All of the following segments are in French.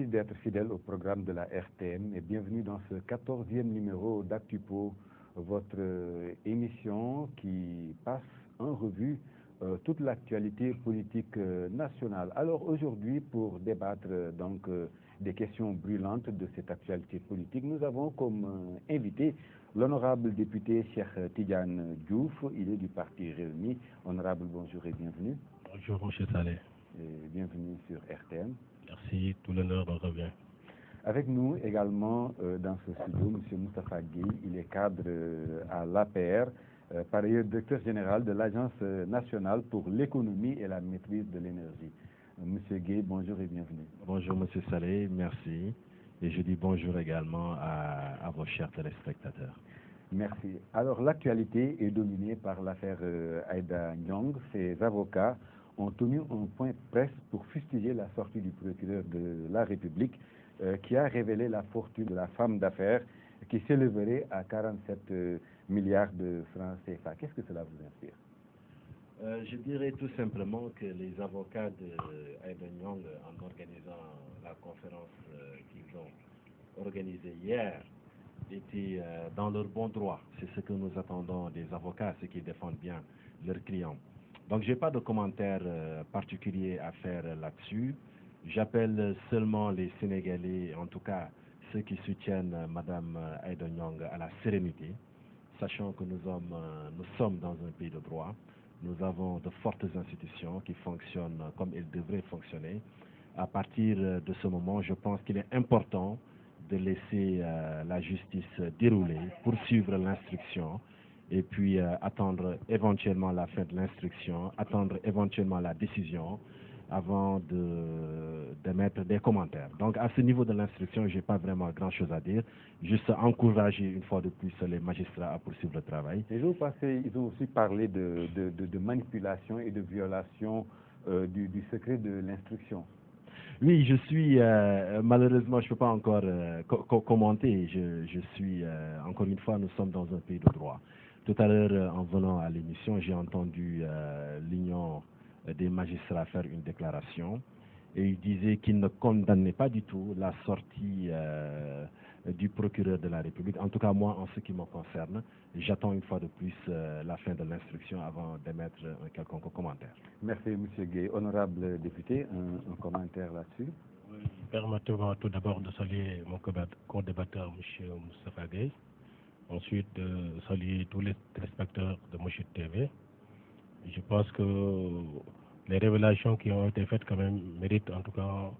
Merci d'être fidèle au programme de la RTM et bienvenue dans ce 14e numéro d'Actupo, votre émission qui passe en revue toute l'actualité politique nationale. Alors aujourd'hui, pour débattre donc des questions brûlantes de cette actualité politique, nous avons comme invité l'honorable député Cheikh Tidiane Diouf. Il est du parti Rewmi. Honorable, bonjour et bienvenue. Bonjour, M. Saleh. Et bienvenue sur RTM. Merci, tout l'honneur me revient. Avec nous également dans ce studio, M. Moustapha Gueye. Il est cadre à l'APR, par ailleurs directeur général de l'Agence nationale pour l'économie et la maîtrise de l'énergie. Monsieur Gueye, bonjour et bienvenue. Bonjour, M. Saleh, merci. Et je dis bonjour également à vos chers téléspectateurs. Merci. Alors, l'actualité est dominée par l'affaire Aïda Ndiongue. Ses avocats ont tenu un point presse pour fustiger la sortie du procureur de la République qui a révélé la fortune de la femme d'affaires qui s'élèverait à 47 milliards de francs CFA. Qu'est-ce que cela vous inspire? Je dirais tout simplement que les avocats d'Aïda Ndiongue, en organisant la conférence qu'ils ont organisée hier, étaient dans leur bon droit. C'est ce que nous attendons des avocats, ceux qui défendent bien leurs clients. Donc, je n'ai pas de commentaire particulier à faire là-dessus. J'appelle seulement les Sénégalais, en tout cas ceux qui soutiennent Mme Aïda Ndiongue, à la sérénité, sachant que nous sommes dans un pays de droit. Nous avons de fortes institutions qui fonctionnent comme elles devraient fonctionner. À partir de ce moment, je pense qu'il est important de laisser la justice dérouler, poursuivre l'instruction et puis attendre éventuellement la fin de l'instruction, attendre éventuellement la décision avant d'émettre des commentaires. Donc à ce niveau de l'instruction, je n'ai pas vraiment grand-chose à dire, juste encourager une fois de plus les magistrats à poursuivre le travail. Les jours passés, ils ont aussi parlé de manipulation et de violation du secret de l'instruction. Oui, je suis, malheureusement, je ne peux pas encore commenter. Je suis, encore une fois, nous sommes dans un pays de droit. Tout à l'heure, en venant à l'émission, j'ai entendu l'Union des magistrats faire une déclaration et il disait qu'il ne condamnait pas du tout la sortie du procureur de la République. En tout cas, moi, en ce qui me concerne, j'attends une fois de plus la fin de l'instruction avant d'émettre un quelconque commentaire. Merci, M. Gueye. Honorable député, un commentaire là-dessus? Oui, permettez-moi tout d'abord de saluer mon co-débatteur, M. Moustapha Gueye. Ensuite, de saluer tous les téléspectateurs de Mochid TV. Je pense que les révélations qui ont été faites quand même méritent en tout cas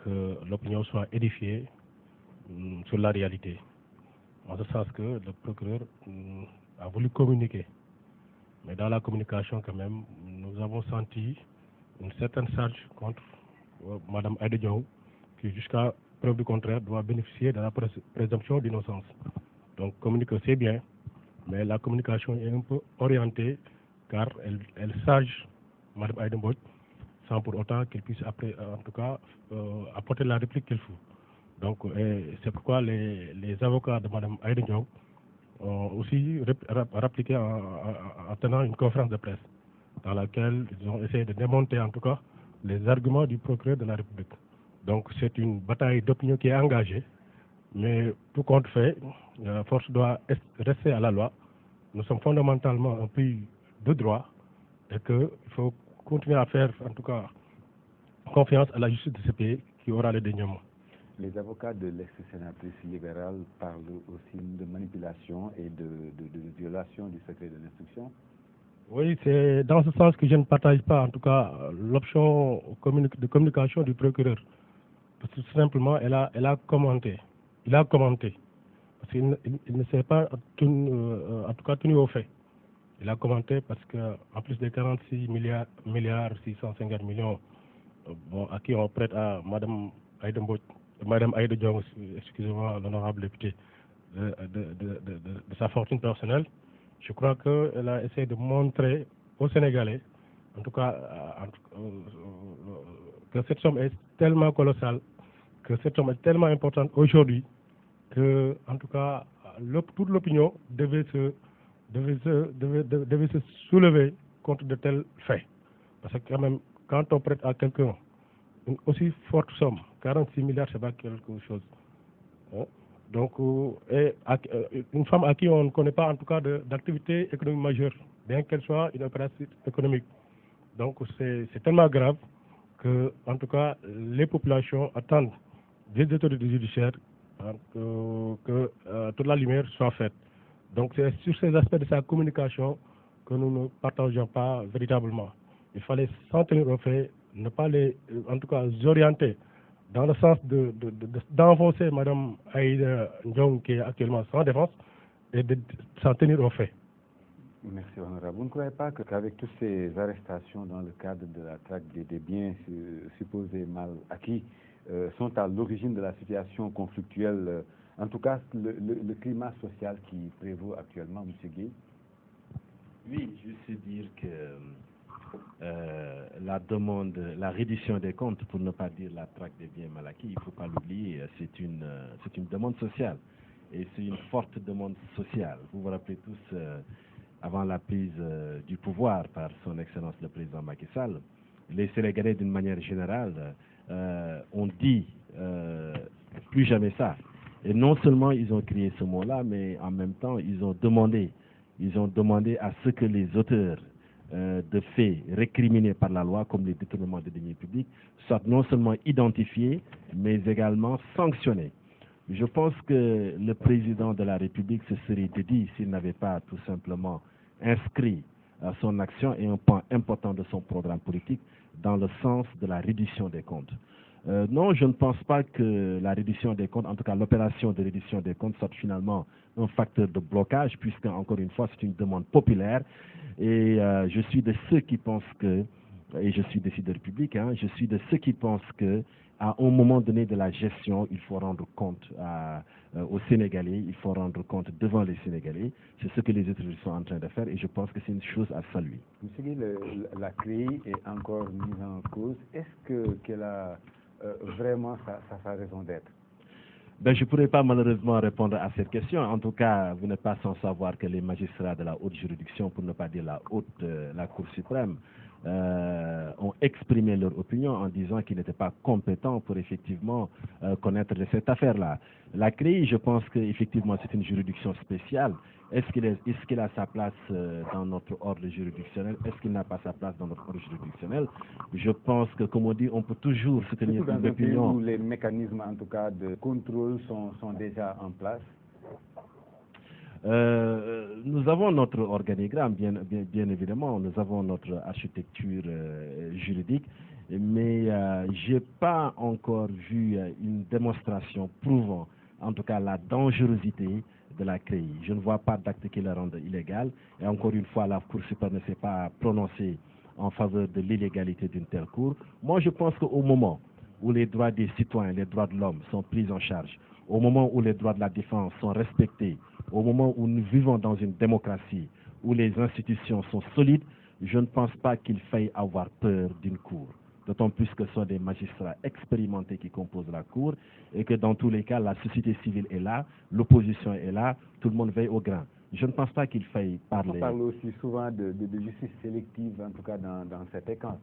que l'opinion soit édifiée sur la réalité. En ce sens que le procureur a voulu communiquer. Mais dans la communication quand même, nous avons senti une certaine charge contre Mme Aïda Ndiongue qui jusqu'à preuve du contraire doit bénéficier de la présomption d'innocence. Donc communiquer c'est bien, mais la communication est un peu orientée car elle sage Mme Aïda Ndiongue sans pour autant qu'elle puisse après, en tout cas apporter la réplique qu'il faut. Donc c'est pourquoi les avocats de Mme Aïda Ndiongue ont aussi rappliqué en tenant une conférence de presse dans laquelle ils ont essayé de démonter en tout cas les arguments du procureur de la République. Donc c'est une bataille d'opinion qui est engagée, mais tout compte fait, la force doit rester à la loi. Nous sommes fondamentalement un pays de droit et qu'il faut continuer à faire en tout cas confiance à la justice de ce pays qui aura le déniement. Les avocats de l'ex-sénatrice libérale parlent aussi de manipulation et de violation du secret de l'instruction. Oui, c'est dans ce sens que je ne partage pas en tout cas l'option de communication du procureur. Parce que tout simplement, il a commenté. Parce qu'il ne s'est pas en tout cas tenu au fait. Il a commenté parce qu'en plus des 46 milliards 650 millions à qui on prête à Mme Aïda Ndiongue, excusez-moi, l'honorable député, de sa fortune personnelle, je crois qu'elle a essayé de montrer aux Sénégalais, en tout cas, que cette somme est tellement colossale, que cette somme est tellement importante aujourd'hui, que, en tout cas, toute l'opinion devait se soulever contre de tels faits. Parce que quand même, quand on prête à quelqu'un une aussi forte somme, 46 milliards, c'est pas quelque chose. Hein. Donc, une femme à qui on ne connaît pas en tout cas d'activité économique majeure, bien qu'elle soit une opératrice économique. Donc, c'est tellement grave que, en tout cas, les populations attendent des autorités judiciaires hein, que toute la lumière soit faite. Donc, c'est sur ces aspects de sa communication que nous ne partageons pas véritablement. Il fallait s'en tenir au fait, ne pas les, en tout cas, orienter dans le sens d'enfoncer Mme Aïda Ndiong, qui est actuellement sans défense, et de s'en tenir au fait. Merci, honorable. Vous ne croyez pas qu'avec toutes ces arrestations dans le cadre de la traque des biens supposés mal acquis sont à l'origine de la situation conflictuelle, en tout cas le climat social qui prévaut actuellement, M. Guy? Oui, je sais dire que la demande, la reddition des comptes, pour ne pas dire la traque des biens mal acquis, il ne faut pas l'oublier, c'est une demande sociale. Et c'est une forte demande sociale. Vous vous rappelez tous, avant la prise du pouvoir par son Excellence le Président Macky Sall, les Sénégalais d'une manière générale ont dit plus jamais ça. Et non seulement ils ont crié ce mot-là, mais en même temps ils ont demandé à ce que les auteurs de faits récriminés par la loi, comme les détournements de deniers publics, soient non seulement identifiés, mais également sanctionnés. Je pense que le président de la République se serait dédié s'il n'avait pas tout simplement inscrit son action et un point important de son programme politique dans le sens de la reddition des comptes. Non, je ne pense pas que la reddition des comptes, en tout cas l'opération de reddition des comptes, soit finalement un facteur de blocage, puisque, encore une fois, c'est une demande populaire. Et je suis de ceux qui pensent que, et je suis décideur public, hein, je suis de ceux qui pensent que à un moment donné de la gestion, il faut rendre compte aux Sénégalais, il faut rendre compte devant les Sénégalais. C'est ce que les autorités sont en train de faire et je pense que c'est une chose à saluer. Monsieur Guy, la CREI est encore mise en cause. Est-ce qu'elle a vraiment sa raison d'être? Ben, je ne pourrais pas malheureusement répondre à cette question. En tout cas, vous n'êtes pas sans savoir que les magistrats de la haute juridiction, pour ne pas dire la Cour suprême, ont exprimé leur opinion en disant qu'ils n'étaient pas compétents pour effectivement connaître cette affaire-là. La CREI, je pense qu'effectivement c'est une juridiction spéciale. Est-ce qu'il a sa place dans notre ordre juridictionnel? Est-ce qu'il n'a pas sa place dans notre ordre juridictionnel? Je pense que, comme on dit, on peut toujours se tenir une opinion. Où les mécanismes, en tout cas, de contrôle sont déjà en place. Nous avons notre organigramme, bien évidemment, nous avons notre architecture juridique, mais je n'ai pas encore vu une démonstration prouvant, en tout cas, la dangerosité de la CREI. Je ne vois pas d'acte qui la rende illégale, et encore une fois, la Cour suprême ne s'est pas prononcée en faveur de l'illégalité d'une telle cour. Moi, je pense qu'au moment où les droits des citoyens, les droits de l'homme sont pris en charge, au moment où les droits de la défense sont respectés, au moment où nous vivons dans une démocratie, où les institutions sont solides, je ne pense pas qu'il faille avoir peur d'une cour. D'autant plus que ce sont des magistrats expérimentés qui composent la cour et que dans tous les cas, la société civile est là, l'opposition est là, tout le monde veille au grain. Je ne pense pas qu'il faille parler... On parle aussi souvent de justice sélective, en tout cas dans cet camp.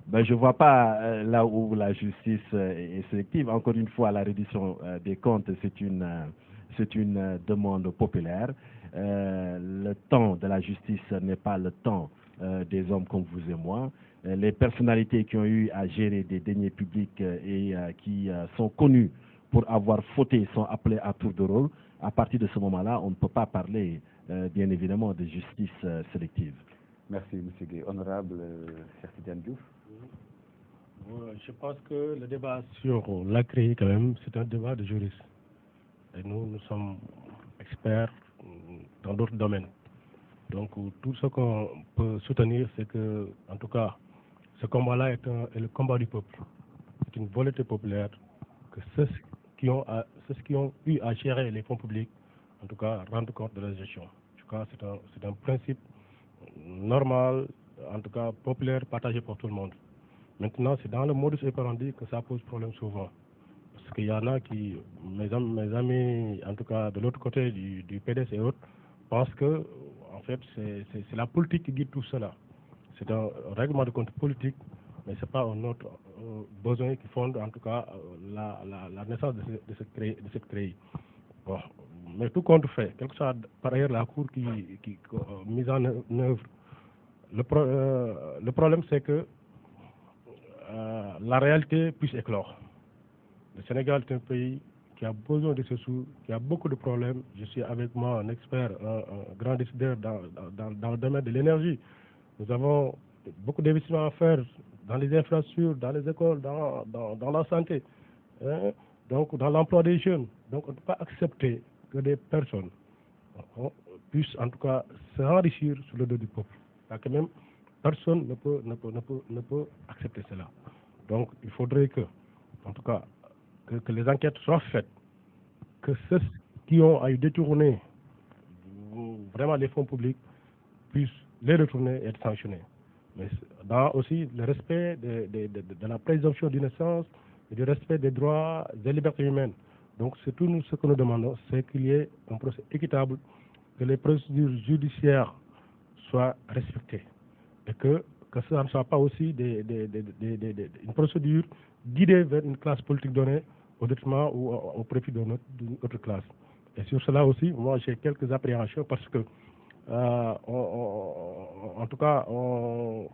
Ben, je ne vois pas là où la justice est sélective. Encore une fois, la reddition des comptes, c'est une demande populaire. Le temps de la justice n'est pas le temps des hommes comme vous et moi. Les personnalités qui ont eu à gérer des deniers publics et qui sont connues pour avoir fauté sont appelées à tour de rôle. À partir de ce moment-là, on ne peut pas parler, bien évidemment, de justice sélective. Merci, M. Gueye. Honorable Cheikh Tidiane Diouf. Je pense que le débat sur la CREI, quand même, c'est un débat de juristes. Et nous sommes experts dans d'autres domaines. Donc, tout ce qu'on peut soutenir, c'est que, en tout cas, ce combat-là est le combat du peuple. C'est une volonté populaire que ceux qui ont eu à gérer les fonds publics, en tout cas, rendent compte de la gestion. Je crois que c'est un principe normal, en tout cas populaire, partagé par tout le monde. Maintenant, c'est dans le modus operandi que ça pose problème souvent. Parce qu'il y en a qui, mes amis, en tout cas de l'autre côté du PDS et autres, pensent que, en fait, c'est la politique qui guide tout cela. C'est un règlement de compte politique mais ce n'est pas un autre besoin qui fonde en tout cas la naissance de cette CREI. Bon. Mais tout compte fait, quelle que soit par ailleurs la Cour qui mise en œuvre, le problème c'est que la réalité puisse éclore. Le Sénégal est un pays qui a besoin de ce sous, qui a beaucoup de problèmes. Je suis avec moi un expert, un grand décideur dans le domaine de l'énergie. Nous avons beaucoup d'investissements à faire dans les infrastructures, dans les écoles, dans la santé, hein, donc dans l'emploi des jeunes. Donc on ne peut pas accepter que des personnes puissent en tout cas s'enrichir sur le dos du peuple. Parce que même personne ne peut accepter cela. Donc il faudrait que, en tout cas, que les enquêtes soient faites, que ceux qui ont à y détourner vraiment les fonds publics puissent les retourner et être sanctionnés. Mais dans aussi le respect de la présomption d'innocence et du respect des droits et des libertés humaines. Donc c'est tout ce que nous demandons, c'est qu'il y ait un procès équitable, que les procédures judiciaires soient respectées et que ça ne soit pas aussi une procédure guidée vers une classe politique donnée au détriment ou au profit d'une autre classe. Et sur cela aussi, moi j'ai quelques appréhensions parce que en tout cas, on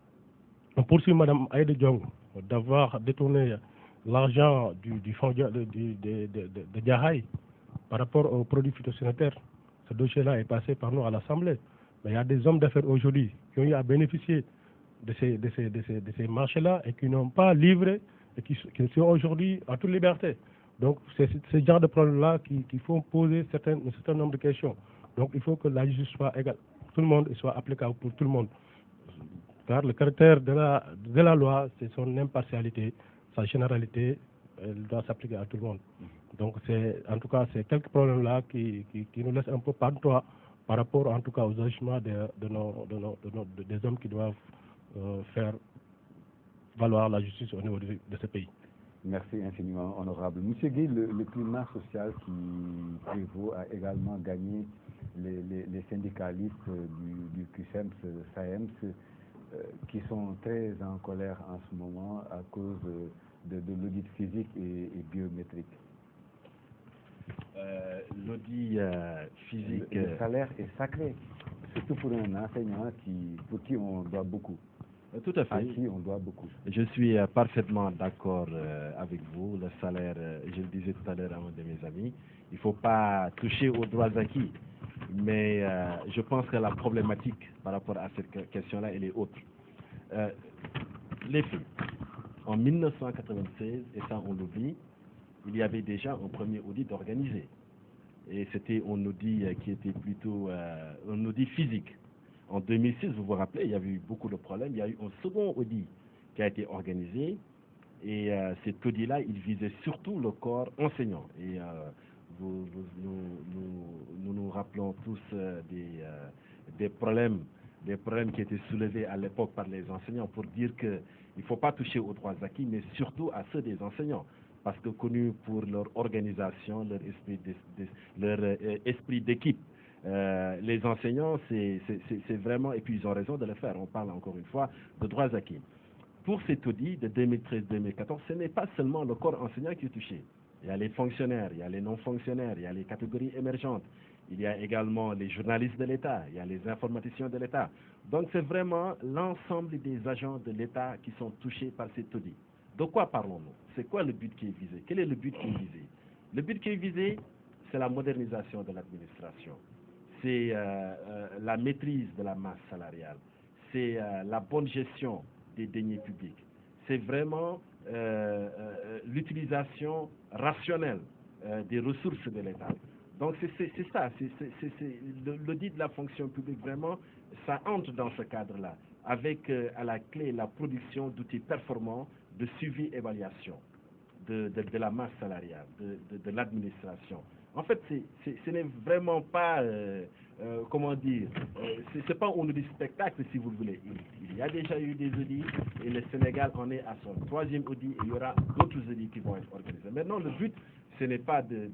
poursuit Mme Aïda Diong d'avoir détourné l'argent du fonds de Diahaï par rapport aux produits phytosanitaires. Ce dossier-là est passé par nous à l'Assemblée. Mais il y a des hommes d'affaires aujourd'hui qui ont eu à bénéficier de ces marchés-là et qui n'ont pas livré et qui sont aujourd'hui en toute liberté. Donc c'est ce genre de problème-là qui font poser un certain nombre de questions. Donc il faut que la justice soit égale pour tout le monde et soit applicable pour tout le monde. Car le caractère de la loi, c'est son impartialité, sa généralité, elle doit s'appliquer à tout le monde. Donc en tout cas, c'est quelques problèmes-là qui nous laissent un peu pantois par rapport en tout cas aux agissements des hommes qui doivent faire valoir la justice au niveau de ce pays. Merci infiniment, honorable. Monsieur Guy, le climat social qui prévaut a également gagné les syndicalistes du QSEMS-SAEMS qui sont très en colère en ce moment à cause de l'audit physique et biométrique. L'audit physique... Le salaire est sacré, surtout pour un enseignant pour qui on doit beaucoup. Tout à fait. À qui on doit beaucoup. Je suis parfaitement d'accord avec vous. Le salaire, je le disais tout à l'heure à un de mes amis, il ne faut pas toucher aux droits acquis. Mais je pense que la problématique par rapport à cette question-là, elle est autre. Les faits. En 1996, et ça on l'oublie, il y avait déjà un premier audit organisé. Et c'était un audit qui était plutôt un audit physique. En 2006, vous vous rappelez, il y avait eu beaucoup de problèmes. Il y a eu un second audit qui a été organisé. Et cet audit-là, il visait surtout le corps enseignant. Et nous rappelons tous des problèmes qui étaient soulevés à l'époque par les enseignants pour dire qu'il ne faut pas toucher aux droits acquis, mais surtout à ceux des enseignants. Parce que connus pour leur organisation, leur esprit d'équipe. Les enseignants, c'est vraiment, et puis ils ont raison de le faire, on parle encore une fois de droits acquis. Pour cet audit de 2013-2014, ce n'est pas seulement le corps enseignant qui est touché. Il y a les fonctionnaires, il y a les non-fonctionnaires, il y a les catégories émergentes, il y a également les journalistes de l'État, il y a les informaticiens de l'État. Donc c'est vraiment l'ensemble des agents de l'État qui sont touchés par cet audit. De quoi parlons-nous? C'est quoi le but qui est visé? Quel est le but qui est visé? Le but qui est visé, c'est la modernisation de l'administration. C'est la maîtrise de la masse salariale. C'est la bonne gestion des deniers publics. C'est vraiment l'utilisation rationnelle des ressources de l'État. Donc c'est ça, l'audit de la fonction publique, vraiment, ça entre dans ce cadre-là, avec à la clé la production d'outils performants de suivi-évaluation de la masse salariale, de l'administration. En fait, ce n'est vraiment pas, comment dire, c'est pas un audit spectacle, si vous voulez. Il y a déjà eu des audits et le Sénégal en est à son troisième audit et il y aura d'autres audits qui vont être organisés. Maintenant, le but, ce n'est pas de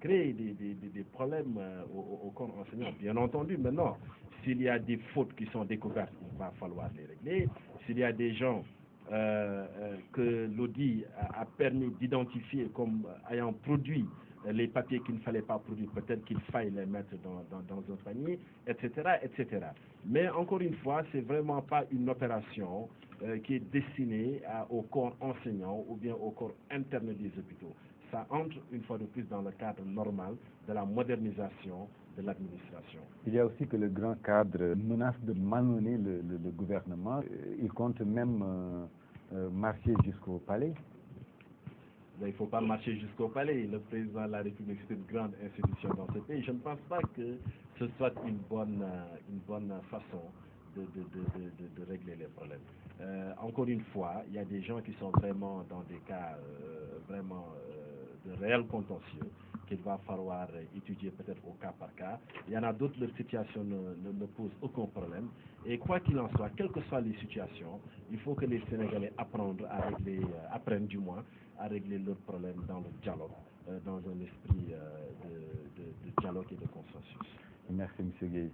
créer des problèmes au corps enseignant. Bien entendu, maintenant, s'il y a des fautes qui sont découvertes, il va falloir les régler. S'il y a des gens que l'audit a permis d'identifier comme ayant produit les papiers qu'il ne fallait pas produire, peut-être qu'il faille les mettre dans un panier, etc., etc. Mais encore une fois, c'est vraiment pas une opération qui est destinée au corps enseignant ou bien au corps interne des hôpitaux. Ça entre une fois de plus dans le cadre normal de la modernisation de l'administration. Il y a aussi que le grand cadre menace de malmener le gouvernement. Il compte même marcher jusqu'au palais. Il ne faut pas marcher jusqu'au palais. Le président de la République, c'est une grande institution dans ce pays. Je ne pense pas que ce soit une bonne façon de régler les problèmes. Encore une fois, il y a des gens qui sont vraiment dans des cas de réel contentieux qu'il va falloir étudier peut-être au cas par cas. Il y en a d'autres, leur situation ne pose aucun problème. Et quoi qu'il en soit, quelles que soient les situations, il faut que les Sénégalais apprennent du moins à régler leurs problèmes dans le dialogue, dans un esprit de dialogue et de consensus. Merci, M. Gueye.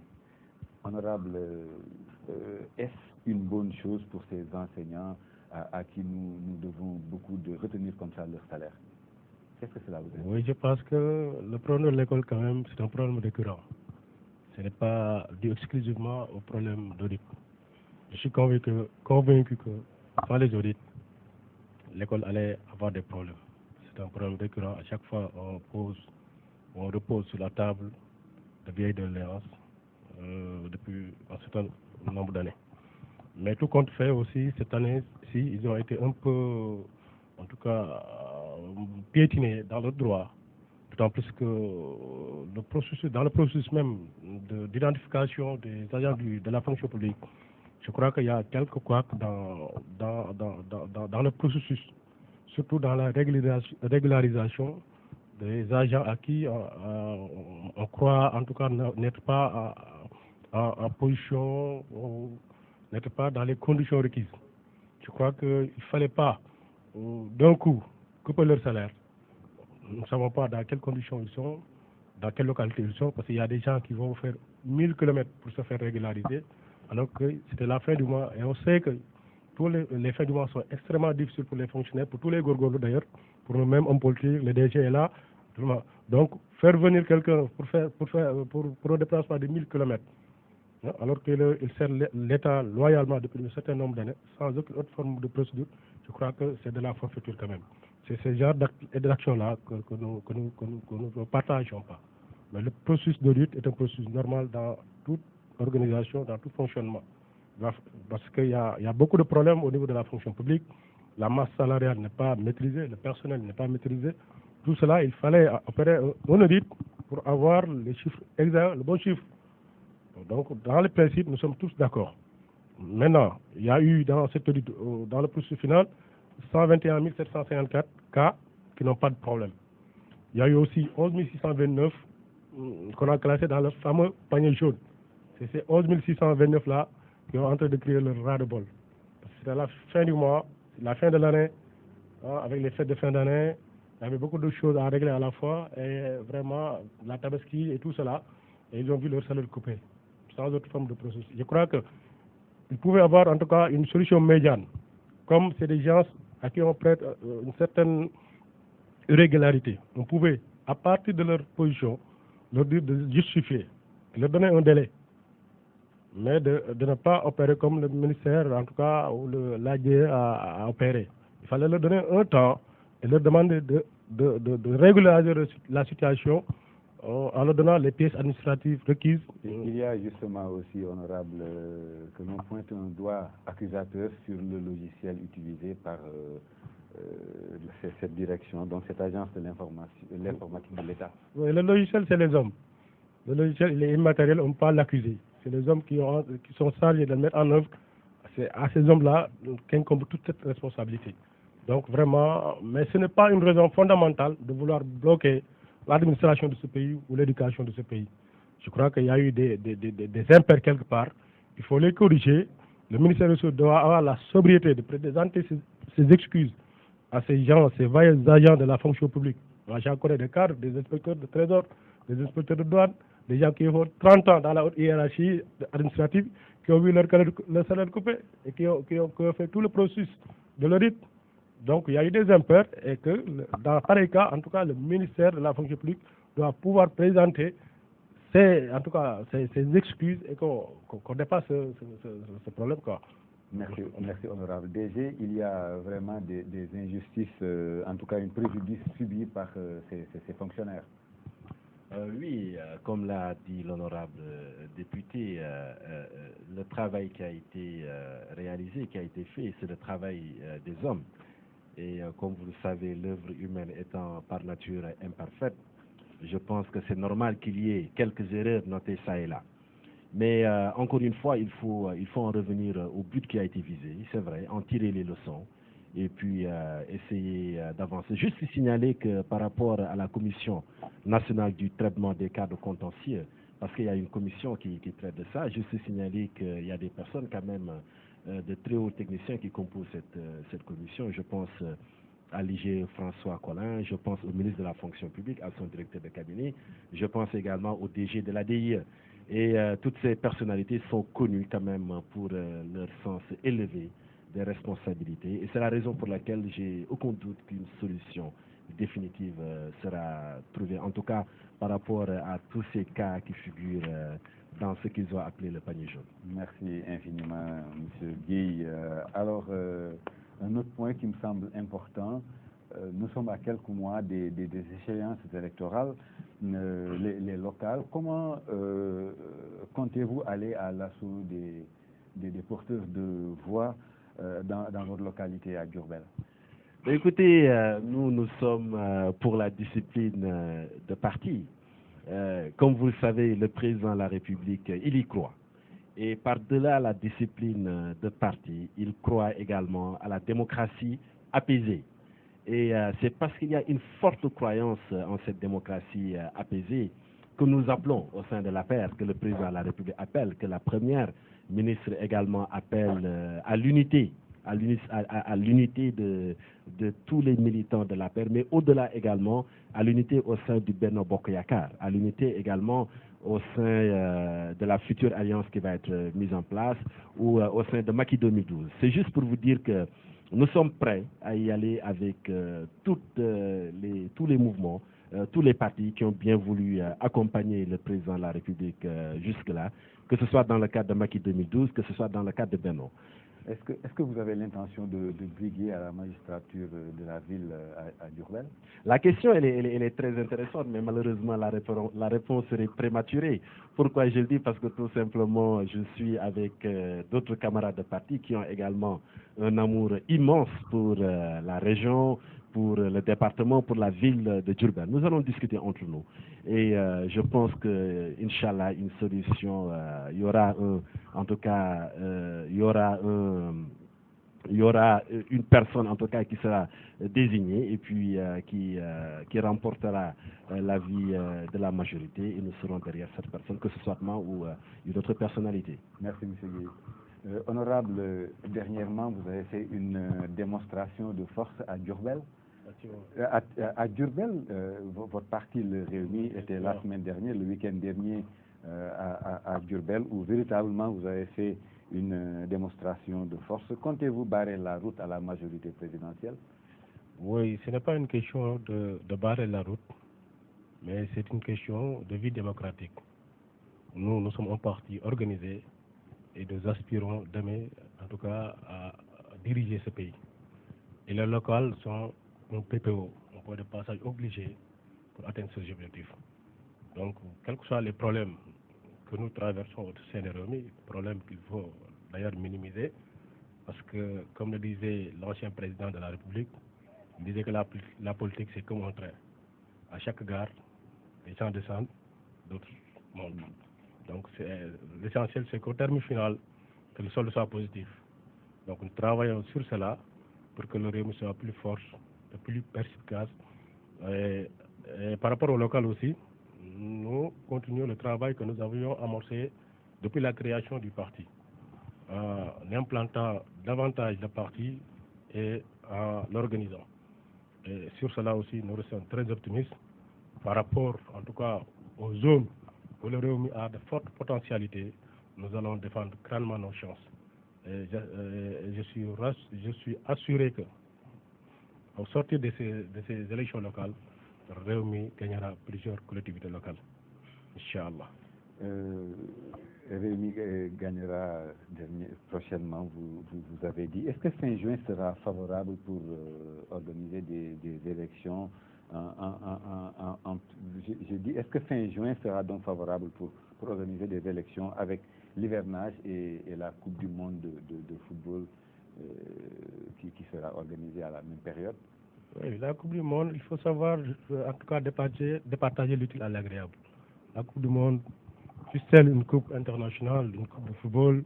Honorable, est-ce une bonne chose pour ces enseignants à qui nous devons beaucoup de retenir comme ça leur salaire? Qu'est-ce que cela vous dit? Oui, je pense que le problème de l'école, quand même, c'est un problème récurrent. Ce n'est pas dû exclusivement au problème d'audit. Je suis convaincu que sans les audits, l'école allait avoir des problèmes. C'est un problème récurrent. À chaque fois, on repose sur la table de vieilles doléances depuis un certain nombre d'années. Mais tout compte fait aussi, cette année-ci, ils ont été un peu, en tout cas, piétinés dans leurs droits. D'autant plus que dans le processus même d'identification des agents de la fonction publique, je crois qu'il y a quelques couacs dans le processus, surtout dans la régularisation des agents à qui on croit en tout cas n'être pas en position, n'être pas dans les conditions requises. Je crois qu'il ne fallait pas d'un coup couper leur salaire. Nous ne savons pas dans quelles conditions ils sont, dans quelle localité ils sont, parce qu'il y a des gens qui vont faire 1000 km pour se faire régulariser, alors que c'était la fin du mois. Et on sait que tous les fins du mois sont extrêmement difficiles pour les fonctionnaires, pour tous les gorgolos d'ailleurs, pour nous-mêmes, hommes politiques, le DG est là. Donc, faire venir quelqu'un pour un déplacement de 1000 km, alors qu'il sert l'État loyalement depuis un certain nombre d'années, sans aucune autre forme de procédure, je crois que c'est de la forfaiture quand même. C'est ce genre d'action-là que nous ne partageons pas. Mais le processus d'audit est un processus normal dans toute organisation, dans tout fonctionnement. Parce qu'il y a beaucoup de problèmes au niveau de la fonction publique. La masse salariale n'est pas maîtrisée, le personnel n'est pas maîtrisé. Tout cela, il fallait opérer un audit pour avoir les chiffres exacts, le bon chiffre. Donc, dans le principe, nous sommes tous d'accord. Maintenant, il y a eu dans cet audit, dans le processus final, 121 754 cas qui n'ont pas de problème. Il y a eu aussi 11 629 qu'on a classés dans le fameux panier jaune. C'est ces 11 629 là qui sont en train de créer le ras-de-bol. C'est à la fin du mois, la fin de l'année, avec les fêtes de fin d'année, il y avait beaucoup de choses à régler à la fois, et vraiment, la tabaski et tout cela, et ils ont vu leur salaire coupé, sans autre forme de processus. Je crois qu'ils pouvaient avoir en tout cas une solution médiane, comme c'est des gens à qui on prête une certaine irrégularité. On pouvait, à partir de leur position, leur dire de justifier, leur donner un délai, mais de ne pas opérer comme le ministère, en tout cas, ou l'ADE a opéré. Il fallait leur donner un temps et leur demander de régulariser la situation en leur donnant les pièces administratives requises. Il y a justement aussi, honorable, que l'on pointe un doigt accusateur sur le logiciel utilisé par cette direction, donc cette agence de l'informatique de l'État. Oui, le logiciel, c'est les hommes. Le logiciel, il est immatériel, on ne peut pas l'accuser. C'est les hommes qui sont chargés de le mettre en œuvre. C'est à ces hommes-là qu'incombe toute cette responsabilité. Donc vraiment, mais ce n'est pas une raison fondamentale de vouloir bloquer l'administration de ce pays ou l'éducation de ce pays. Je crois qu'il y a eu des impairs quelque part. Il faut les corriger. Le ministère doit avoir la sobriété de présenter ses excuses à ces gens, ces vaillants agents de la fonction publique. Moi, j'en connais des cadres, des inspecteurs de trésor, des inspecteurs de douane, des gens qui ont 30 ans dans la haute hiérarchie administrative, qui ont vu leur salaire coupé et qui ont fait tout le processus de le rythme. Donc il y a eu des impairs et que dans pareil cas, en tout cas, le ministère de la fonction publique doit pouvoir présenter ses excuses et qu'on dépasse ce problème, quoi. Merci, merci honorable DG. Il y a vraiment des injustices, en tout cas un préjudice subi par ces fonctionnaires. Oui, comme l'a dit l'honorable député, le travail qui a été réalisé, qui a été fait, c'est le travail des hommes. Et comme vous le savez, l'œuvre humaine étant par nature imparfaite, je pense que c'est normal qu'il y ait quelques erreurs notées ça et là. Mais encore une fois, il faut en revenir au but qui a été visé, c'est vrai, en tirer les leçons et puis essayer d'avancer. Juste signaler que par rapport à la Commission nationale du traitement des cas de contentieux, parce qu'il y a une commission qui traite de ça, juste signaler qu'il y a des personnes quand même, de très hauts techniciens qui composent cette commission. Je pense à l'IG François Collin, je pense au ministre de la fonction publique, à son directeur de cabinet, je pense également au DG de l'ADIE. Et toutes ces personnalités sont connues quand même pour leur sens élevé des responsabilités. Et c'est la raison pour laquelle j'ai aucun doute qu'une solution définitive sera trouvée, en tout cas par rapport à tous ces cas qui figurent dans ce qu'ils ont appelé le panier jaune. Merci infiniment, M. Guy. Alors, un autre point qui me semble important, nous sommes à quelques mois des échéances électorales, les locales. Comment comptez-vous aller à l'assaut des porteurs de voix dans votre localité à Diourbel? Écoutez, nous sommes pour la discipline de parti. Comme vous le savez, le président de la République, il y croit. Et par-delà la discipline de parti, il croit également à la démocratie apaisée. Et c'est parce qu'il y a une forte croyance en cette démocratie apaisée que nous appelons au sein de l'APR, que le président de la République appelle, que la première ministre également appelle à l'unité, à l'unité de tous les militants de l'APR, mais au-delà également à l'unité au sein du Benno Bokk Yakaar, à l'unité également au sein de la future alliance qui va être mise en place, ou au sein de Macky 2012. C'est juste pour vous dire que nous sommes prêts à y aller avec tous les mouvements, tous les partis qui ont bien voulu accompagner le président de la République jusque-là, que ce soit dans le cadre de Macky 2012, que ce soit dans le cadre de Benno. Est-ce que vous avez l'intention de briguer à la magistrature de la ville à Diourbel? La question, elle est très intéressante, mais malheureusement, la réponse serait prématurée. Pourquoi je le dis? Parce que tout simplement, je suis avec d'autres camarades de parti qui ont également un amour immense pour la région, pour le département, pour la ville de Diourbel. Nous allons discuter entre nous. Et je pense que, Inch'Allah, une solution, il y aura en tout cas, il y aura une personne en tout cas qui sera désignée et puis qui remportera l'avis de la majorité et nous serons derrière cette personne, que ce soit moi ou une autre personnalité. Merci M. Guy. Honorable, dernièrement vous avez fait une démonstration de force à Diourbel. À Diourbel, votre parti le Réuni était la semaine dernière, le week-end dernier à Diourbel, où véritablement vous avez fait une démonstration de force. Comptez-vous barrer la route à la majorité présidentielle? Oui, ce n'est pas une question de barrer la route, mais c'est une question de vie démocratique. Nous sommes un parti organisé et nous aspirons demain, en tout cas, à diriger ce pays. Et les locales sont un PPO, un point de passage obligé pour atteindre ces objectifs. Donc, quels que soient les problèmes que nous traversons au sein des Réunis, problèmes qu'il faut d'ailleurs minimiser, parce que, comme le disait l'ancien président de la République, il disait que la politique c'est comme un train. À chaque gare, les gens descendent, d'autres montent. Donc, l'essentiel, c'est qu'au terme final, que le solde soit positif. Donc, nous travaillons sur cela pour que le Réumi soit plus fort, plus perspicace. Et par rapport au local aussi, nous continuons le travail que nous avions amorcé depuis la création du parti, en implantant davantage de partis et en l'organisant. Et sur cela aussi, nous restons très optimistes par rapport, en tout cas, aux zones où le Réumi a de fortes potentialités. Nous allons défendre grandement nos chances. je suis assuré que au sortir de ces élections locales, Rewmi gagnera plusieurs collectivités locales. Inch'Allah. Rewmi gagnera prochainement, vous avez dit. Est-ce que fin juin sera favorable pour organiser des élections je dis, est-ce que fin juin sera donc favorable pour organiser des élections avec l'hivernage et la Coupe du Monde de football qui sera organisée à la même période? Oui, la Coupe du Monde, il faut savoir, en tout cas, départager l'utile à l'agréable. La Coupe du Monde, puisse-t-elle une coupe internationale, une coupe de football,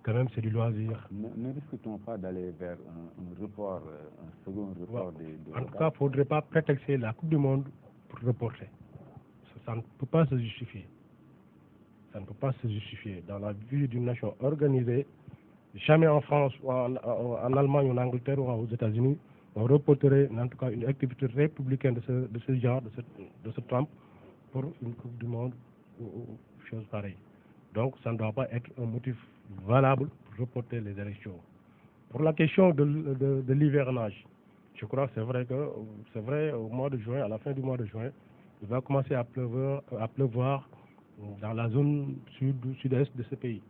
quand même c'est du loisir. Ne risque-t-on pas d'aller vers un report, un second report des En tout cas, il ne faudrait pas prétexter la Coupe du Monde pour reporter. Ça ne peut pas se justifier. Ça ne peut pas se justifier. Dans la vie d'une nation organisée, jamais en France, ou en Allemagne, ou en Angleterre, ou aux États-Unis, on reporterait en tout cas une activité républicaine de ce genre, de ce trempe, pour une Coupe du Monde ou chose pareille. Donc, ça ne doit pas être un motif valable pour reporter les élections. Pour la question de l'hivernage, je crois que c'est vrai au mois de juin, à la fin du mois de juin, il va commencer à pleuvoir dans la zone sud-est de ce pays.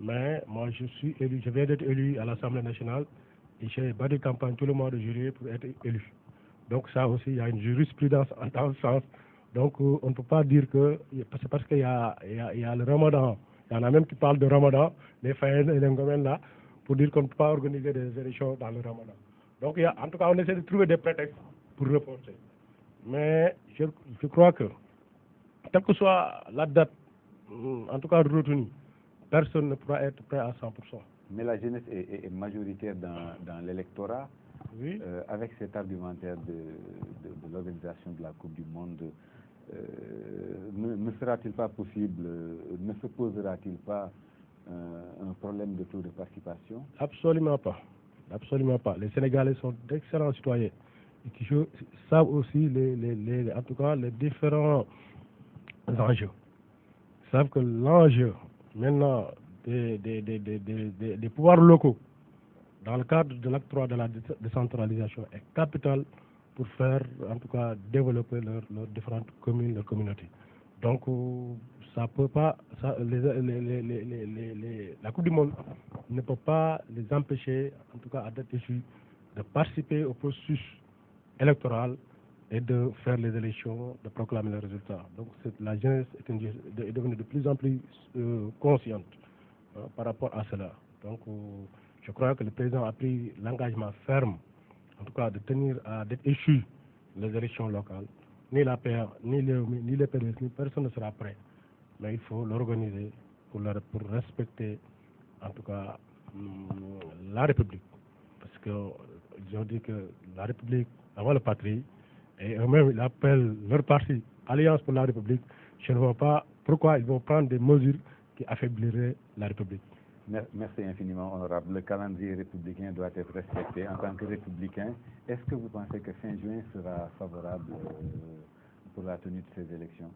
Mais moi, je viens d'être élu à l'Assemblée nationale et j'ai battu campagne tout le mois de juillet pour être élu. Donc ça aussi, il y a une jurisprudence en tant sens. Donc on ne peut pas dire que c'est parce qu'il y a le Ramadan. Il y en a même qui parlent de Ramadan, les Faïens et les Ngomènes là, pour dire qu'on ne peut pas organiser des élections dans le Ramadan. Donc en tout cas, on essaie de trouver des prétextes pour reporter. Mais je crois que, quelle que soit la date, en tout cas retenue, personne ne pourra être prêt à 100%. Mais la jeunesse est majoritaire dans l'électorat. Oui. Avec cet argumentaire de l'organisation de la Coupe du Monde, ne sera-t-il pas possible, ne se posera-t-il pas un problème de taux de participation? Absolument pas. Absolument pas. Les Sénégalais sont d'excellents citoyens et qui savent aussi en tout cas les différents enjeux. Ils savent que l'enjeu maintenant des pouvoirs locaux dans le cadre de l'acte 3 de la décentralisation est capital pour faire, en tout cas, développer leurs différentes communes, leurs communautés. Donc, ça peut pas, la Coupe du Monde ne peut pas les empêcher, en tout cas à date issue, de participer au processus électoral et de faire les élections, de proclamer les résultats. Donc, la jeunesse est devenue de plus en plus consciente par rapport à cela. Donc, je crois que le président a pris l'engagement ferme, en tout cas, d'être échu les élections locales. Ni la PR, ni les PDS, ni personne ne sera prêt. Mais il faut l'organiser pour respecter, en tout cas, la République. Parce qu'ils ont dit que la République, avant la patrie, et eux-mêmes, ils appellent leur parti Alliance pour la République. Je ne vois pas pourquoi ils vont prendre des mesures qui affaibliraient la République. Merci infiniment, honorable. Le calendrier républicain doit être respecté. En tant que républicain, est-ce que vous pensez que fin juin sera favorable pour la tenue de ces élections?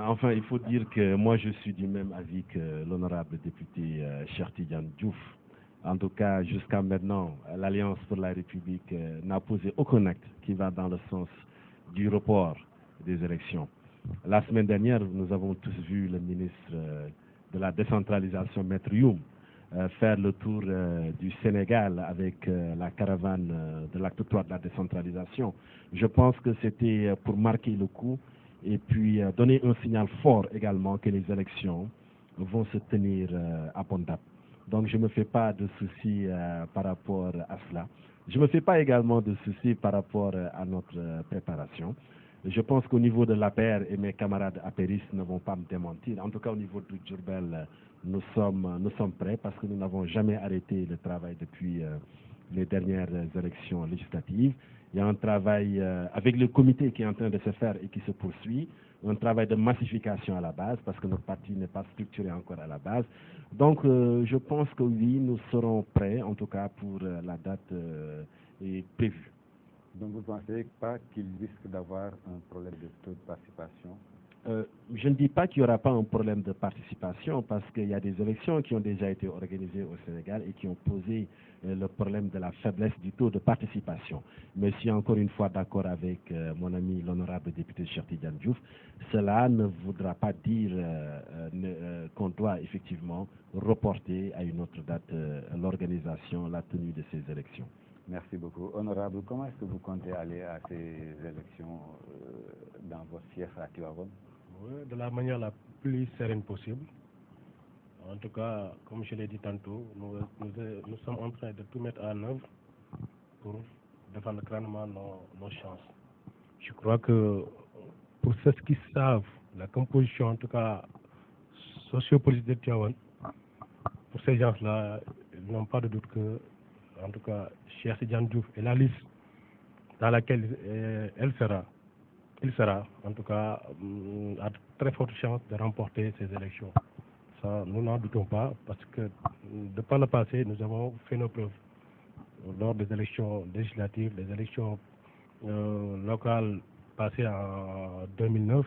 Enfin, il faut dire que moi, je suis du même avis que l'honorable député Cheikh Tidiane Diouf. En tout cas, jusqu'à maintenant, l'Alliance pour la République n'a posé aucun acte qui va dans le sens du report des élections. La semaine dernière, nous avons tous vu le ministre de la décentralisation, Maître Youm, faire le tour du Sénégal avec la caravane de l'acte 3 de la décentralisation. Je pense que c'était pour marquer le coup et puis donner un signal fort également que les élections vont se tenir à bonne date. Donc je ne me fais pas de soucis par rapport à cela. Je ne me fais pas également de soucis par rapport à notre préparation. Je pense qu'au niveau de l'APR, et mes camarades apéristes ne vont pas me démentir, en tout cas au niveau de Diourbel, nous sommes prêts parce que nous n'avons jamais arrêté le travail depuis les dernières élections législatives. Il y a un travail avec le comité qui est en train de se faire et qui se poursuit, un travail de massification à la base parce que notre parti n'est pas structuré encore à la base. Donc je pense que oui, nous serons prêts en tout cas pour la date prévue. Donc vous ne pensez pas qu'il risque d'avoir un problème de taux de participation? Je ne dis pas qu'il n'y aura pas un problème de participation parce qu'il y a des élections qui ont déjà été organisées au Sénégal et qui ont posé le problème de la faiblesse du taux de participation. Mais je suis encore une fois d'accord avec mon ami l'honorable député Cheikh Tidiane Diouf. Cela ne voudra pas dire qu'on doit effectivement reporter à une autre date l'organisation, la tenue de ces élections. Merci beaucoup. Honorable, comment est-ce que vous comptez aller à ces élections dans votre fief à Tivaouane? Oui, de la manière la plus sereine possible. En tout cas, comme je l'ai dit tantôt, nous sommes en train de tout mettre en œuvre pour défendre grandement nos chances. Je crois que pour ceux qui savent la composition, en tout cas sociopolitique de Tivaouane, pour ces gens-là, ils n'ont pas de doute que, en tout cas, Cheikh Tidiane Diouf et la liste dans laquelle il sera, en tout cas, à très forte chance de remporter ces élections. Ça, nous n'en doutons pas, parce que de par le passé, nous avons fait nos preuves lors des élections législatives, des élections locales passées en 2009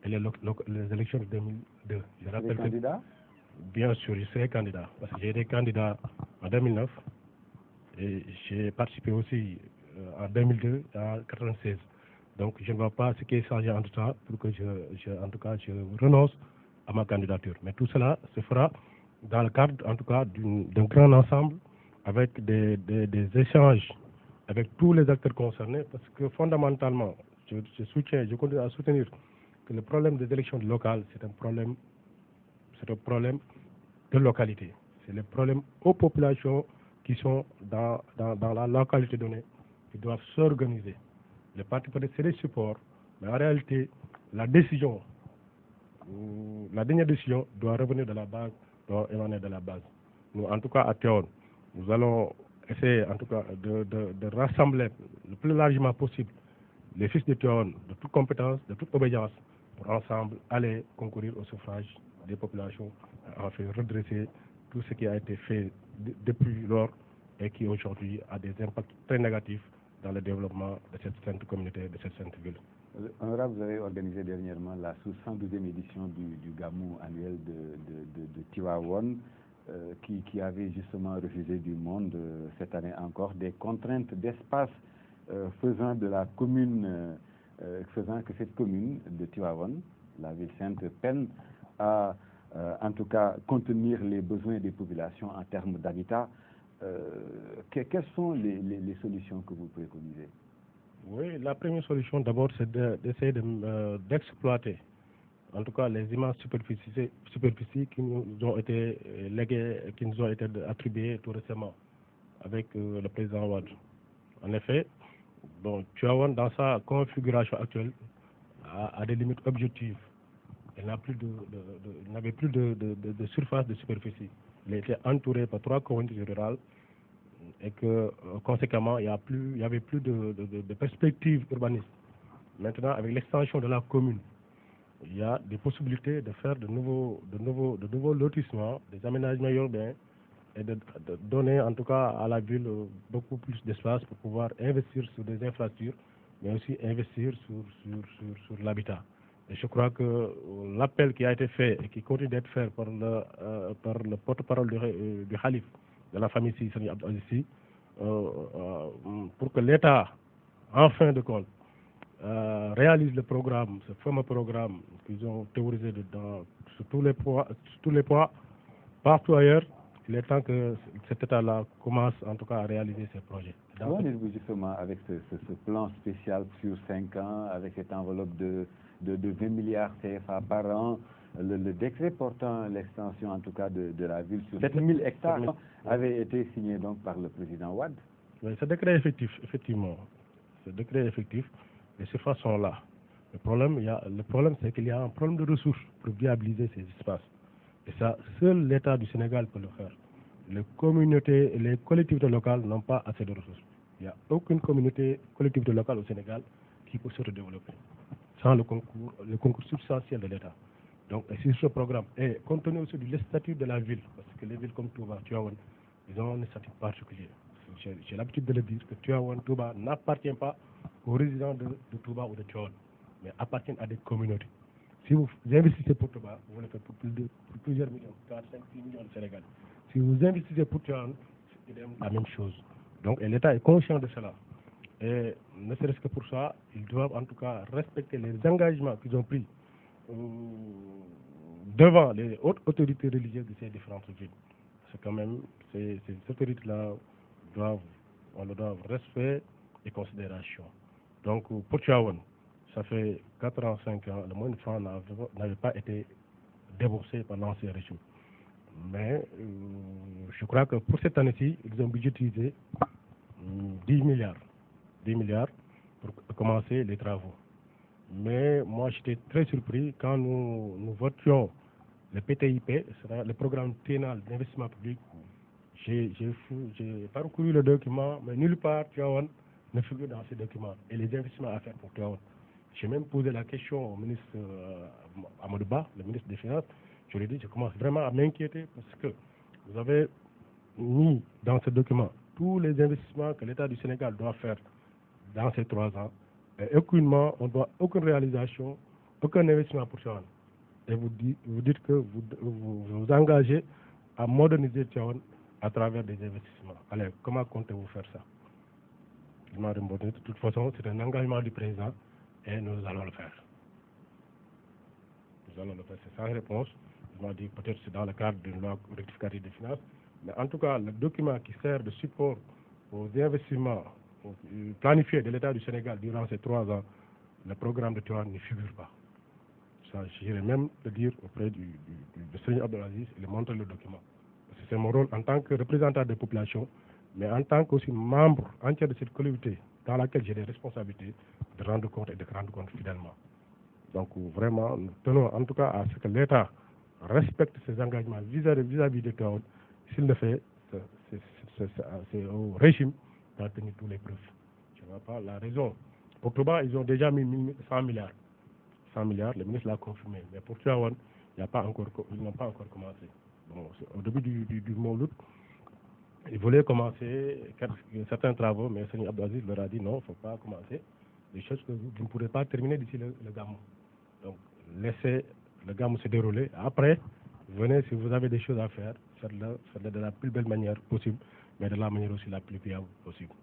et les élections de 2002. Je rappelle candidat? Bien sûr, je serai candidat, parce que j'ai été candidat en 2009 et j'ai participé aussi en 2002 et en 1996. Donc je ne vois pas ce qui est changé entre temps pour que je renonce à ma candidature. Mais tout cela se fera dans le cadre, en tout cas, d'un grand ensemble avec des échanges avec tous les acteurs concernés, parce que fondamentalement, je continue à soutenir que le problème des élections locales, c'est un problème de localité. C'est le problème aux populations qui sont dans la localité donnée, qui doivent s'organiser. Les partis politiques, c'est des supports, mais en réalité, la dernière décision doit revenir de la base, doit émaner de la base. Nous, en tout cas, à Tivaouane, nous allons essayer, en tout cas, de rassembler le plus largement possible les fils de Tivaouane, de toute compétence, de toute obédience, pour ensemble aller concourir au suffrage des populations, enfin redresser tout ce qui a été fait depuis lors et qui aujourd'hui a des impacts très négatifs dans le développement de cette sainte communauté, de cette sainte ville. Honorable, vous avez organisé dernièrement la 72e édition du Gamou annuel de Tivaouane, qui avait justement refusé du monde cette année encore des contraintes d'espace faisant que cette commune de Tivaouane, la ville sainte, peine à en tout cas contenir les besoins des populations en termes d'habitat. Quelles sont les solutions que vous préconisez? Oui, la première solution d'abord, c'est d'essayer d'exploiter en tout cas les immenses superficies qui nous ont été léguées, qui nous ont été attribuées tout récemment avec le président Wade. En effet, Tivaouane, dans sa configuration actuelle, a des limites objectives. Elle n'avait plus de surface de superficie. Elle était entourée par 3 communautés rurales et que conséquemment, il n'y avait plus de perspectives urbanistes. Maintenant, avec l'extension de la commune, il y a des possibilités de faire de nouveaux lotissements, des aménagements urbains et de donner en tout cas à la ville beaucoup plus d'espace pour pouvoir investir sur des infrastructures, mais aussi investir sur l'habitat. Et je crois que l'appel qui a été fait et qui continue d'être fait par le porte-parole du Khalif de la famille Sissani Abdou Aziz, pour que l'État, en fin de compte, réalise le programme, ce fameux programme qu'ils ont théorisé sur tous les points, partout ailleurs. Il est temps que cet État-là commence en tout cas à réaliser ses projets. Comment êtes-vous justement avec ce plan spécial sur 5 ans, avec cette enveloppe de 20 milliards CFA par an, le décret portant l'extension en tout cas de la ville sur 7000 hectares avait été signé donc par le président Wade? Oui, ce décret est effectif, effectivement. Ce décret est effectif, et ces surfaces sont là. Le problème, c'est qu'il y a un problème de ressources pour viabiliser ces espaces. Et ça, seul l'État du Sénégal peut le faire. Les collectivités locales n'ont pas assez de ressources. Il n'y a aucune collectivité locale au Sénégal qui peut se redévelopper sans le concours substantiel de l'État. Donc, sur ce programme, et compte tenu aussi du statut de la ville, parce que les villes comme Touba, Tivaouane, ils ont un statut particulier. J'ai l'habitude de le dire que Tivaouane, Touba n'appartient pas aux résidents de Touba ou de Tivaouane, mais appartiennent à des communautés. Si vous investissez pour Touba, vous le faites pour plusieurs millions, 4, 5, 6 millions de Sénégal. Si vous investissez pour Tivaouane, c'est la même chose. Donc, et l'État est conscient de cela. Et ne serait-ce que pour ça, ils doivent en tout cas respecter les engagements qu'ils ont pris devant les hautes autorités religieuses de ces différentes villes. C'est quand même, ces autorités-là on leur doit respect et considération. Donc, pour Tivaouane, ça fait 4 ans, 5 ans, le moyen de franc n'avait pas été déboursé pendant ces régimes. Mais je crois que pour cette année-ci, ils ont budgétisé 10 milliards pour commencer les travaux. Mais moi, j'étais très surpris quand nous votions le PTIP, c'est-à-dire le programme triennal d'investissement public. J'ai parcouru le document, mais nulle part Tivaouane ne figure dans ces documents et les investissements à faire pour Tivaouane. J'ai même posé la question au ministre Amadou Ba, le ministre des Finances. Je lui ai dit, je commence vraiment à m'inquiéter parce que vous avez mis dans ce document tous les investissements que l'État du Sénégal doit faire dans ces 3 ans. Et aucunement, on ne doit aucune réalisation, aucun investissement pour Tivaouane. Et vous dites que vous engagez à moderniser Tivaouane à travers des investissements. Allez, comment comptez-vous faire ça? Il m'a répondu, de toute façon, c'est un engagement du président et nous allons le faire. Nous allons le faire, c'est sans réponse. Il m'a dit peut-être c'est dans le cadre d'une loi rectificative des finances. Mais en tout cas, le document qui sert de support aux investissements planifiés de l'État du Sénégal durant ces 3 ans, le programme de Tivaouane ne figure pas. Ça, j'irais même le dire auprès de Serigne Abdoul Aziz et lui montrer le document. C'est mon rôle en tant que représentant des populations, mais en tant qu'aussi membre entier de cette collectivité dans laquelle j'ai des responsabilités, de rendre compte et de rendre compte fidèlement. Donc vraiment, nous tenons en tout cas à ce que l'État respecte ses engagements vis-à-vis de Tivaouane. S'il le fait, c'est au régime d'en tenir tous les preuves. Je ne vois pas la raison. Pour Touba, ils ont déjà mis 100 milliards. 100 milliards, le ministre l'a confirmé. Mais pour Tivaouane, ils n'ont pas encore commencé. Bon, au début du Mawlud, ils voulaient commencer certains travaux, mais Serigne Abdoul Aziz leur a dit non, il ne faut pas commencer des choses que vous ne pourrez pas terminer d'ici le Gamou. Donc, laissez le Gamou se dérouler. Après, venez, si vous avez des choses à faire, faites-le de la plus belle manière possible, mais de la manière aussi la plus viable possible.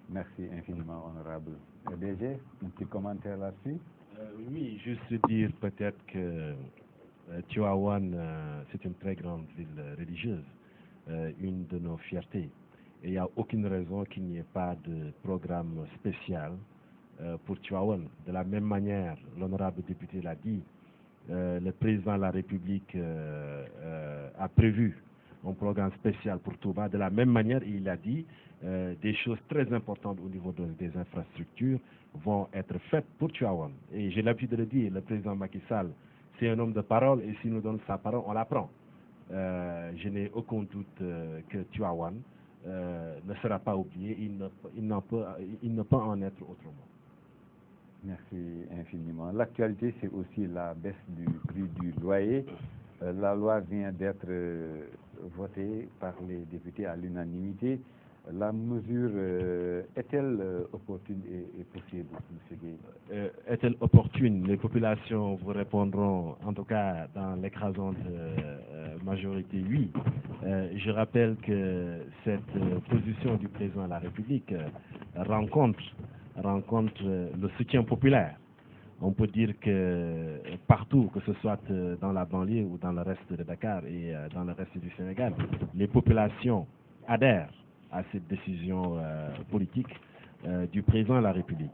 Merci infiniment, honorable. DG, un petit commentaire là-dessus? Oui, juste dire peut-être que Tivaouane, c'est une très grande ville religieuse, une de nos fiertés. Et il n'y a aucune raison qu'il n'y ait pas de programme spécial pour Tivaouane. De la même manière, l'honorable député l'a dit, le président de la République a prévu un programme spécial pour Touba. De la même manière, il a dit des choses très importantes au niveau des infrastructures vont être faites pour Tivaouane. Et j'ai l'habitude de le dire, le président Macky Sall, c'est un homme de parole et s'il nous donne sa parole, on la prend. Je n'ai aucun doute que Tivaouane ne sera pas oublié, il ne peut en être autrement. Merci infiniment. L'actualité, c'est aussi la baisse du prix du loyer. La loi vient d'être votée par les députés à l'unanimité. La mesure est-elle opportune et possible, M. Gueye? Est-elle opportune? Les populations vous répondront, en tout cas dans l'écrasante majorité, oui. Je rappelle que cette position du président de la République rencontre le soutien populaire. On peut dire que partout, que ce soit dans la banlieue ou dans le reste de Dakar et dans le reste du Sénégal, les populations adhèrent à cette décision politique du président de la République.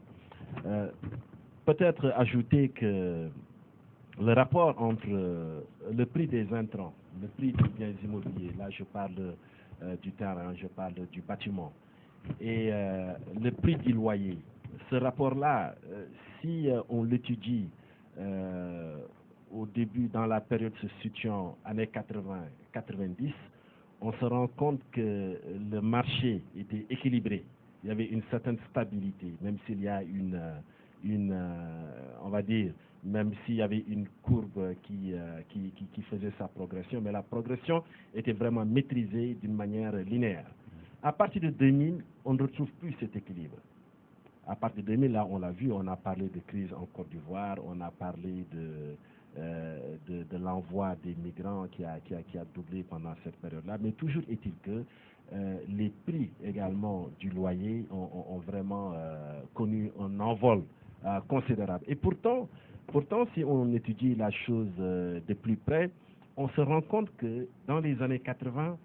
Peut-être ajouter que le rapport entre le prix des intrants, le prix des biens immobiliers, là je parle du terrain, je parle du bâtiment, et le prix du loyer, ce rapport-là, si on l'étudie au début, dans la période se situant années 80-90, on se rend compte que le marché était équilibré. Il y avait une certaine stabilité, même s'il y a on va dire, même s'il y avait une courbe qui faisait sa progression, mais la progression était vraiment maîtrisée d'une manière linéaire. À partir de 2000, on ne retrouve plus cet équilibre. À partir de 2000, là, on l'a vu, on a parlé de crise en Côte d'Ivoire, on a parlé de l'envoi des migrants qui a doublé pendant cette période-là. Mais toujours est-il que les prix également du loyer ont vraiment connu un envol considérable. Et pourtant, si on étudie la chose de plus près, on se rend compte que dans les années 80,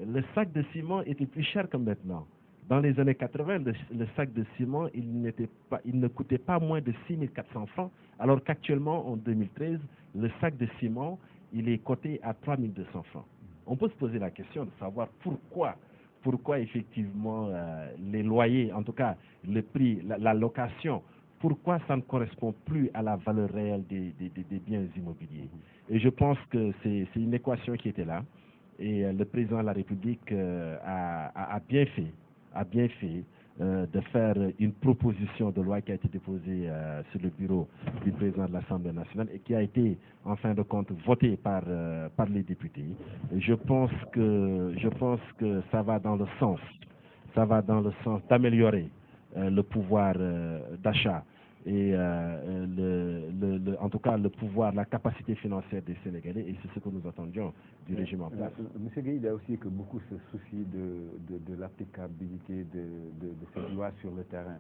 le sac de ciment était plus cher que maintenant. Dans les années 80, le sac de ciment, il ne coûtait pas moins de 6 400 francs, alors qu'actuellement, en 2013, le sac de ciment, il est coté à 3 200 francs. On peut se poser la question de savoir pourquoi effectivement les loyers, en tout cas le prix, la location, pourquoi ça ne correspond plus à la valeur réelle des biens immobiliers. Et je pense que c'est une équation qui était là. Et le président de la République a bien fait de faire une proposition de loi qui a été déposée sur le bureau du président de l'Assemblée nationale et qui a été, en fin de compte, votée par les députés. Et je pense que ça va dans le sens d'améliorer le pouvoir d'achat et en tout cas le pouvoir, la capacité financière des Sénégalais, et c'est ce que nous attendions du régime en place. Monsieur Gueye, il y a aussi que beaucoup se soucient de l'applicabilité de cette loi sur le terrain.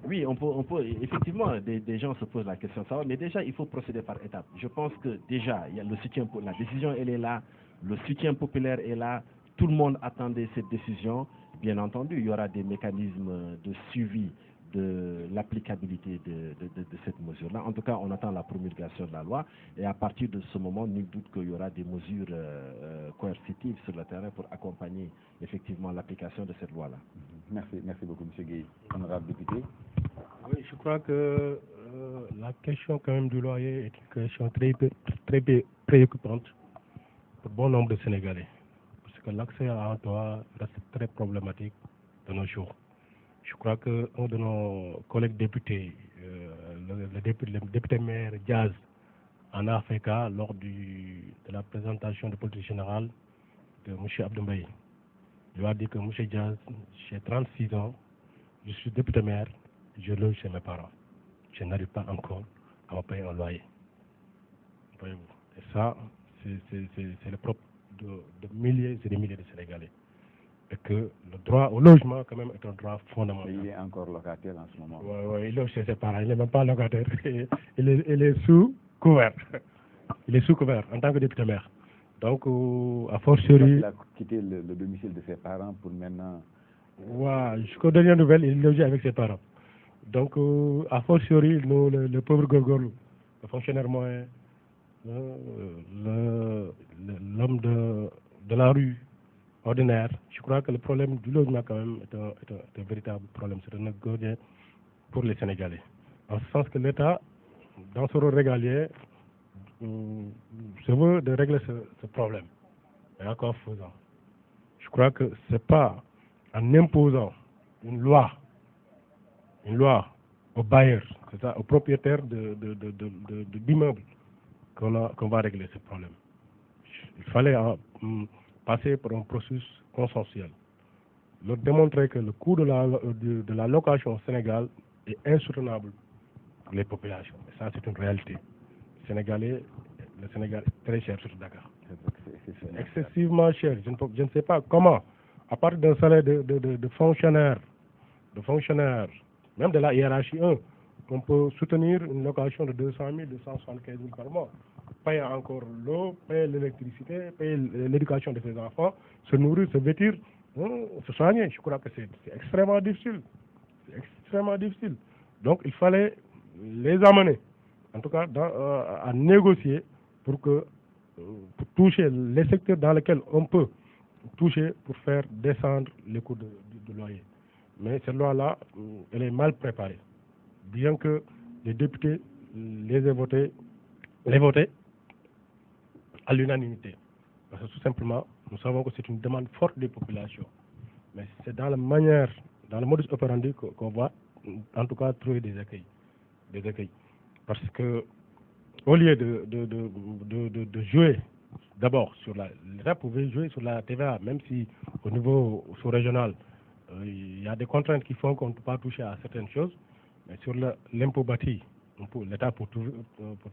Oui, on peut effectivement, des gens se posent la question de savoir, mais déjà il faut procéder par étapes. Je pense que déjà il y a le soutien, la décision elle est là, le soutien populaire est là, tout le monde attendait cette décision. Bien entendu, il y aura des mécanismes de suivi de l'applicabilité de cette mesure-là. En tout cas, on attend la promulgation de la loi et à partir de ce moment, nul doute qu'il y aura des mesures coercitives sur le terrain pour accompagner effectivement l'application de cette loi-là. Merci beaucoup, M. Gueye. Honorable député. Oui, je crois que la question quand même du loyer est une question très préoccupante pour bon nombre de Sénégalais. Parce que l'accès à l'emploi reste très problématique de nos jours. Je crois qu'un de nos collègues députés, le député maire Diaz, en a fait cas lors de la présentation de politique générale de M. Abdoumbaye. Il lui a dit que M. Diaz, j'ai 36 ans, je suis député maire, je loge chez mes parents. Je n'arrive pas encore à me payer un loyer. Voyez-vous. Et ça, c'est le propre de milliers et des milliers de Sénégalais. Et que le droit au logement, quand même, est un droit fondamental. Mais il est encore locataire en ce moment. Oui, il loge chez ses parents. Il n'est même pas locataire. Il est sous couvert. Il est sous couvert en tant que député maire. Donc, à fortiori. Il a quitté le domicile de ses parents pour maintenant. Jusqu'aux dernières nouvelles, il logeait avec ses parents. Donc, à fortiori, nous, le pauvre Gorgorlou, le fonctionnaire moyen, l'homme de la rue ordinaire, je crois que le problème du logement quand même est un véritable problème. C'est un quotidien pour les Sénégalais. En ce sens que l'État, dans son rôle régalien, se veut de régler ce problème. Et encore faisant. Je crois que ce n'est pas en imposant une loi aux bailleurs, c'est-à-dire aux propriétaires d'immeubles, qu'on va régler ce problème. Il fallait passer par un processus consensuel. Leur démontrer que le coût de la location au Sénégal est insoutenable pour les populations. Et ça, c'est une réalité. Le Sénégal est très cher sur Dakar. C'est excessivement cher. Je ne sais pas comment, à partir d'un salaire de fonctionnaire, même de la hiérarchie 1, on peut soutenir une location de 200 000, 275 000 par mois. Payer encore l'eau, payer l'électricité, payer l'éducation de ses enfants, se nourrir, se vêtir, se soigner. Je crois que c'est extrêmement difficile. C'est extrêmement difficile. Donc il fallait les amener, en tout cas à négocier pour toucher les secteurs dans lesquels on peut toucher pour faire descendre les coûts de loyer. Mais cette loi-là, elle est mal préparée. Bien que les députés les votés à l'unanimité. Parce que tout simplement, nous savons que c'est une demande forte des populations. Mais c'est dans la manière, dans le modus operandi qu'on va, en tout cas, trouver des accueils. Parce que, au lieu de jouer, d'abord, l'État pouvait jouer sur la TVA, même si au niveau sous-régional, il y a des contraintes qui font qu'on ne peut pas toucher à certaines choses. Mais sur l'impôt bâti, l'État pour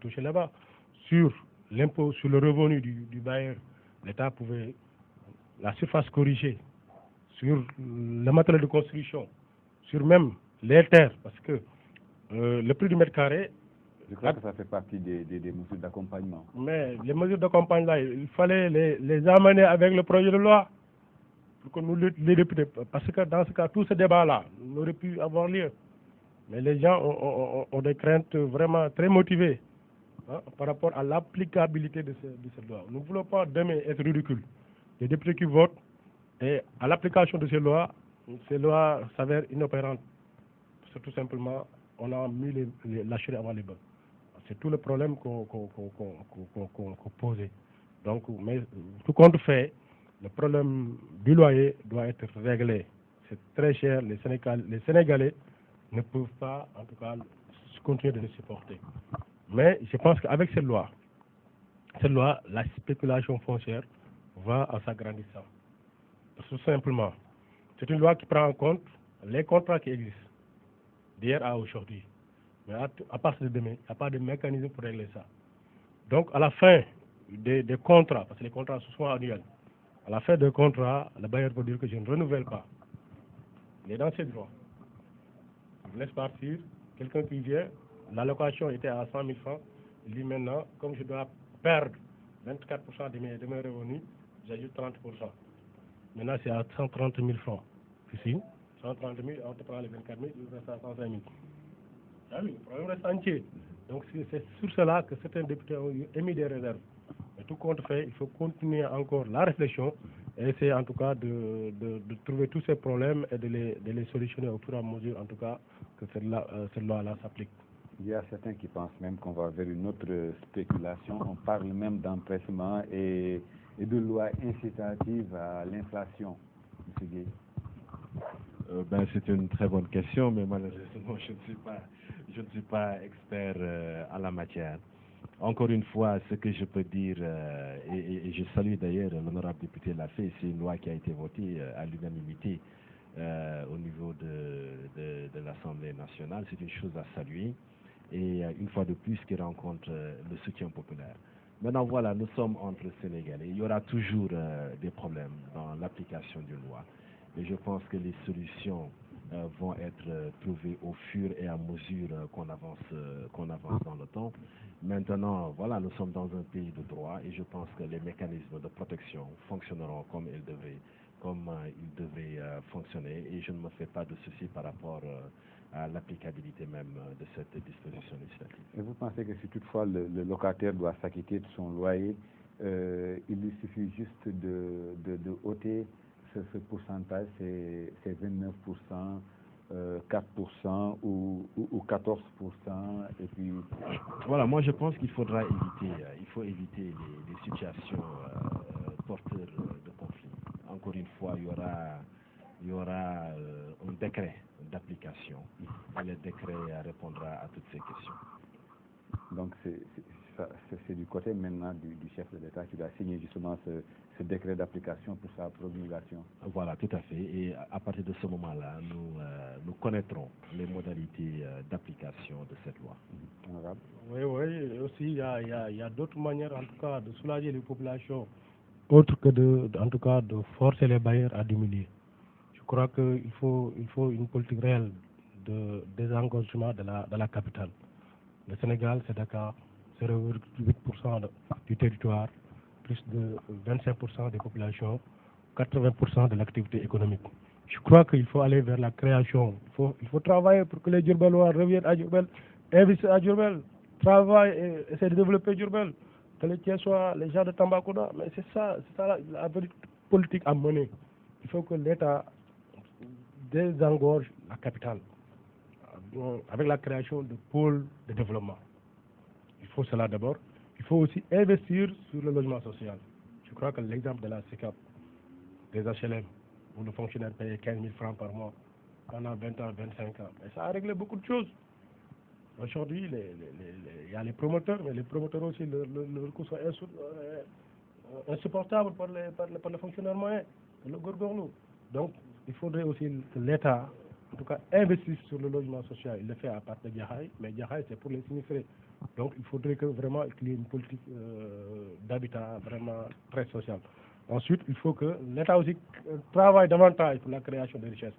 toucher là-bas. Sur l'impôt sur le revenu du bailleur, l'État pouvait la surface corrigée sur le matériel de construction, sur même les terres, parce que le prix du mètre carré. Je crois que ça fait partie des mesures d'accompagnement. Mais les mesures d'accompagnement, il fallait les amener avec le projet de loi pour que nous les députés, parce que dans ce cas, tout ce débat-là n'aurait pu avoir lieu. Mais les gens ont des craintes vraiment très motivées par rapport à l'applicabilité de cette loi. Nous ne voulons pas demain être ridicules. Les députés qui votent, et à l'application de ces lois s'avèrent inopérantes. Parce que tout simplement, on a mis la charrue avant les bœufs. C'est tout le problème qu'on posait. Donc, mais tout compte fait, le problème du loyer doit être réglé. C'est très cher. Les Sénégalais ne peuvent pas, en tout cas, continuer de le supporter. Mais je pense qu'avec cette loi, la spéculation foncière va en s'agrandissant. Tout simplement, c'est une loi qui prend en compte les contrats qui existent d'hier à aujourd'hui. Mais à partir de demain, il n'y a pas de mécanisme pour régler ça. Donc, à la fin des contrats, parce que les contrats sont souvent annuels, à la fin des contrats, le bailleur peut dire que je ne renouvelle pas. Il est dans ses droits. Il vous laisse partir. Quelqu'un qui vient, la location était à 100 000 francs. Il dit maintenant, comme je dois perdre 24% de mes revenus, j'ajoute 30%. Maintenant, c'est à 130 000 francs. Ici, 130 000, on te prend les 24 000, il reste à 105 000. Ah oui, le problème reste entier. Donc c'est sur cela que certains députés ont émis des réserves. Mais tout compte fait, il faut continuer encore la réflexion et essayer en tout cas de trouver tous ces problèmes et de les solutionner au fur et à mesure en tout cas que cette loi-là s'applique. Il y a certains qui pensent même qu'on va vers une autre spéculation. On parle même d'empressement et de lois incitatives à l'inflation. M. Gueye. C'est une très bonne question, mais malheureusement, je ne suis pas expert en la matière. Encore une fois, ce que je peux dire, et je salue d'ailleurs l'honorable député l'a fait, c'est une loi qui a été votée à l'unanimité au niveau de l'Assemblée nationale. C'est une chose à saluer et une fois de plus qui rencontre le soutien populaire. Maintenant, voilà, nous sommes entre Sénégalais. Il y aura toujours des problèmes dans l'application d'une loi. Et je pense que les solutions vont être trouvées au fur et à mesure qu'on avance dans le temps. Maintenant, voilà, nous sommes dans un pays de droit et je pense que les mécanismes de protection fonctionneront comme ils devraient fonctionner et je ne me fais pas de soucis par rapport à l'applicabilité même de cette disposition législative. Et vous pensez que si toutefois le locataire doit s'acquitter de son loyer, il lui suffit juste de ôter ce pourcentage, c'est 29%, 4% ou 14%, et puis... Voilà, moi je pense qu'il faudra éviter les situations porteurs de conflits. Encore une fois, il y aura un décret d'application et le décret répondra à toutes ces questions. Donc c'est du côté maintenant du chef de l'État qui doit signer justement ce décret d'application pour sa promulgation. Voilà, tout à fait. Et à partir de ce moment-là, nous connaîtrons les modalités d'application de cette loi. Oui, aussi il y a d'autres manières en tout cas de soulager les populations, autre que en tout cas de forcer les bailleurs à diminuer. Je crois qu'il faut une politique réelle de désengorgement de la capitale. Le Sénégal, c'est Dakar, 0,8% du territoire, plus de 25% des populations, 80% de l'activité économique. Je crois qu'il faut aller vers la création. Il faut travailler pour que les Diourbellois reviennent à Diourbel, investissent à Diourbel, travaillent et essaient de développer Diourbel. Que les Thiessois, les gens de Tambacounda, mais c'est ça la politique à mener. Il faut que l'État désengorge la capitale avec la création de pôles de développement. Il faut cela d'abord. Il faut aussi investir sur le logement social. Je crois que l'exemple de la SICAP, des HLM, où le fonctionnaire paye 15 000 francs par mois pendant 20 ans, 25 ans, et ça a réglé beaucoup de choses. Aujourd'hui, il y a les promoteurs, mais les promoteurs aussi, le coût sont insupportable pour les fonctionnaires moyens, le gorgorlou. Donc, il faudrait aussi que l'État en tout cas, investisse sur le logement social. Il le fait à partir de Diakhaï, mais Diakhaï, c'est pour les sinistrés. Donc, il faudrait que vraiment qu'il y ait une politique d'habitat vraiment très sociale. Ensuite, il faut que l'État aussi travaille davantage pour la création de richesses,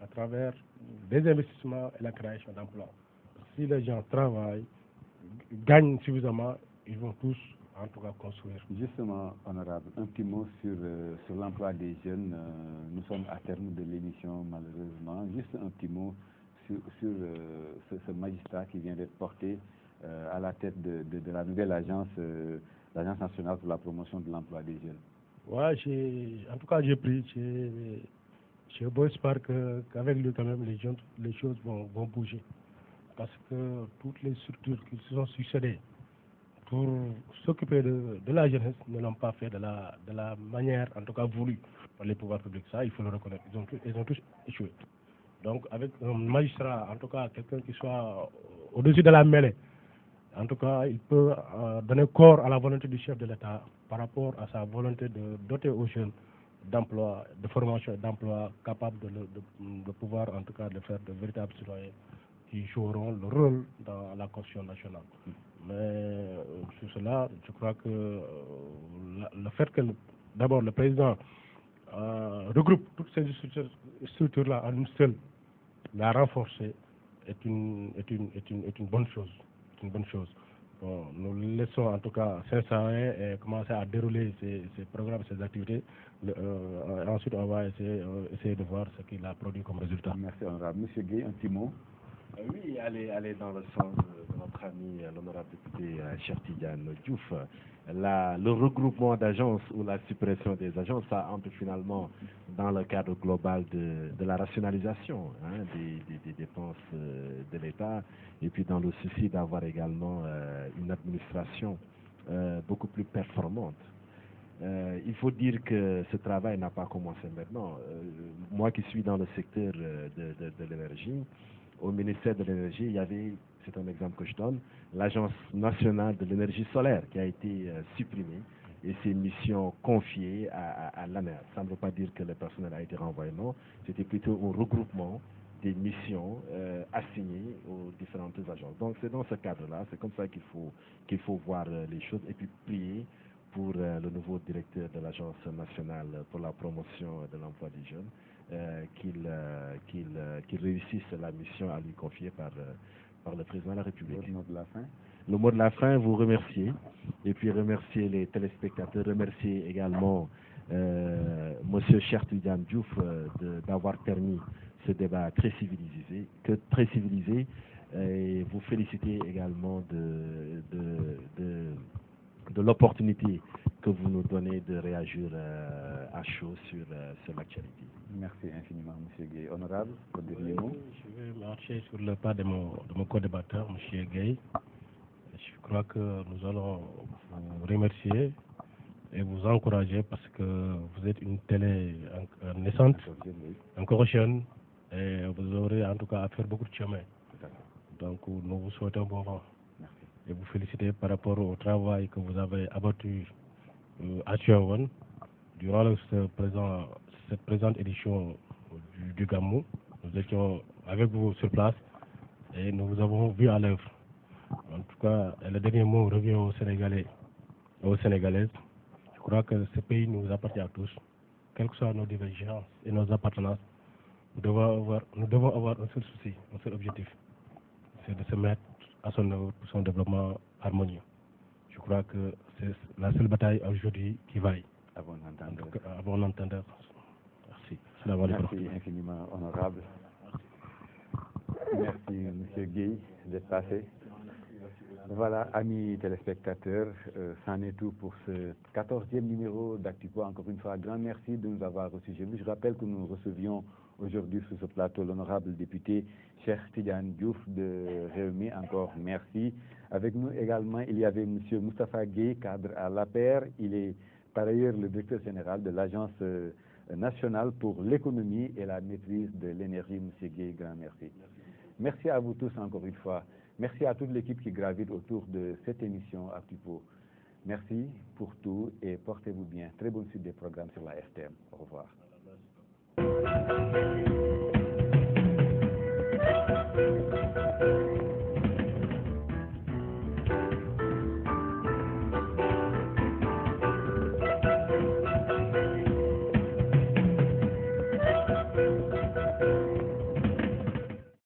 à travers des investissements et la création d'emplois. Si les gens travaillent, gagnent suffisamment, ils vont tous, en tout cas, construire. Justement, honorable, un petit mot sur l'emploi des jeunes. Nous sommes à terme de l'émission, malheureusement. Juste un petit mot sur ce magistrat qui vient d'être porté à la tête de la nouvelle agence, l'Agence nationale pour la promotion de l'emploi des jeunes. Ouais, en tout cas, j'ai pris. J'ai beau espoir qu'avec lui, quand même, les choses vont bouger. Parce que toutes les structures qui se sont succédées pour s'occuper de la jeunesse ne l'ont pas fait de la manière, en tout cas, voulue par les pouvoirs publics. Ça, il faut le reconnaître. Ils ont tous échoué. Donc, avec un magistrat, en tout cas, quelqu'un qui soit au-dessus de la mêlée, en tout cas, il peut donner corps à la volonté du chef de l'État par rapport à sa volonté de doter aux jeunes d'emploi, de formation et d'emploi capables de pouvoir, en tout cas, de faire de véritables citoyens qui joueront le rôle dans la Constitution nationale. Mais sur cela, je crois que le fait que d'abord le président regroupe toutes ces structures-là en une seule, la renforcer est une bonne chose. C'est une bonne chose. Bon, nous laissons en tout cas s'installer et commencer à dérouler ces programmes, ces activités. Ensuite, on va essayer de voir ce qu'il a produit comme résultat. Merci, honorable. Monsieur Gueye, un petit mot. Oui, aller dans le sens de notre ami l'honorable député Cheikh Tidiane Diouf. Le regroupement d'agences ou la suppression des agences, ça entre finalement dans le cadre global de la rationalisation des dépenses de l'État et puis dans le souci d'avoir également une administration beaucoup plus performante. Il faut dire que ce travail n'a pas commencé maintenant. Moi qui suis dans le secteur de l'énergie, au ministère de l'énergie, il y avait, c'est un exemple que je donne, l'Agence nationale de l'énergie solaire qui a été supprimée et ses missions confiées à l'ANER. Ça ne veut pas dire que le personnel a été renvoyé, non. C'était plutôt un regroupement des missions assignées aux différentes agences. Donc c'est dans ce cadre-là, c'est comme ça qu'il faut voir les choses et puis prier pour le nouveau directeur de l'Agence nationale pour la promotion de l'emploi des jeunes, qu'il réussisse la mission à lui confier par le président de la République. Le mot de la fin. Le mot de la fin, vous remercier, et puis remercier les téléspectateurs, remercier également Monsieur Cheikh Tidiane Diouf d'avoir permis ce débat très civilisé, et vous féliciter également de l'opportunité que vous nous donnez de réagir à chaud sur l'actualité. Merci infiniment, M. Gueye. Honorable, pour dernier mot. Je vais marcher sur le pas de mon co-débatteur, M. Gueye. Je crois que nous allons vous remercier et vous encourager parce que vous êtes une télé naissante, encore jeune, et vous aurez en tout cas à faire beaucoup de chemin. Donc nous vous souhaitons bon vent. Et vous féliciter par rapport au travail que vous avez abattu à Tivaouane durant cette présente édition du Gamou. Nous étions avec vous sur place et nous vous avons vu à l'œuvre. En tout cas, le dernier mot revient aux Sénégalais et aux Sénégalaises. Je crois que ce pays nous appartient à tous, quelles que soient nos divergences et nos appartenances. Nous devons avoir un seul souci, un seul objectif, c'est de se mettre à son œuvre pour son développement harmonieux. Je crois que c'est la seule bataille aujourd'hui qui vaille. À bon entendeur. À bon entendeur. Merci. Merci infiniment, honorable. Merci, M. Gueye, d'être passé. Voilà, amis téléspectateurs, c'en est tout pour ce 14e numéro d'Actu-Po. Encore une fois, un grand merci de nous avoir reçus. Je rappelle que nous recevions aujourd'hui sur ce plateau l'honorable député Cheikh Tidiane Diouf de Rewmi. Encore merci. Avec nous également, il y avait M. Moustapha Gueye, cadre à l'APR. Il est par ailleurs le directeur général de l'Agence nationale pour l'économie et la maîtrise de l'énergie. M. Gueye, grand merci. Merci à vous tous encore une fois. Merci à toute l'équipe qui gravite autour de cette émission Actu-Po. Merci pour tout et portez-vous bien. Très bonne suite des programmes sur la RTM. Au revoir.